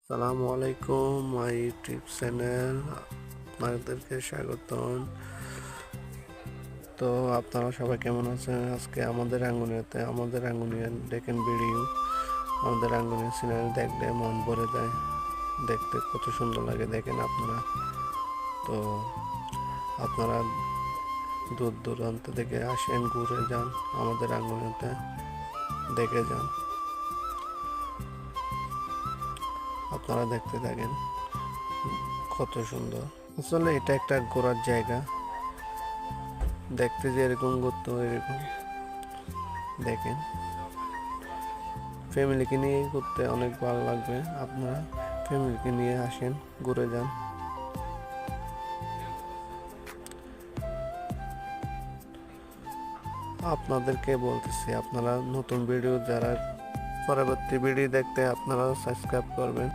সালামু আলাইকুম my YouTube channel, আপনাদেরকে স্বাগতম। তো আপনারা সবাই কেমন আছেন? আজকে আমাদের রাঙ্গুনিয়া দেখেন ভিডিও। আমাদের রাঙ্গুনিয়া সিনারি দেখলে মন ভরে যায়, দেখতে কত সুন্দর লাগে দেখেন আপনারা। তো আপনারা দূর দূরান্ত থেকে আসেন, ঘুরে যান, আমাদের রাঙ্গুনিয়াতে দেখে যান। আপনারা দেখতে থাকেন কত সুন্দর। আসলে এটা একটা ঘোরার জায়গা, দেখতে যেরকম ঘুরতে এরকম দেখেন। ফ্যামিলিকে নিয়ে ঘুরতে অনেক ভালো লাগবে। আপনারা ফ্যামিলিকে নিয়ে আসেন, ঘুরে যান। আপনাদেরকে বলতেছি, আপনারা নতুন ভিডিও যারা পরবর্তী ভিডিও দেখতে আপনারা সাবস্ক্রাইব করবেন।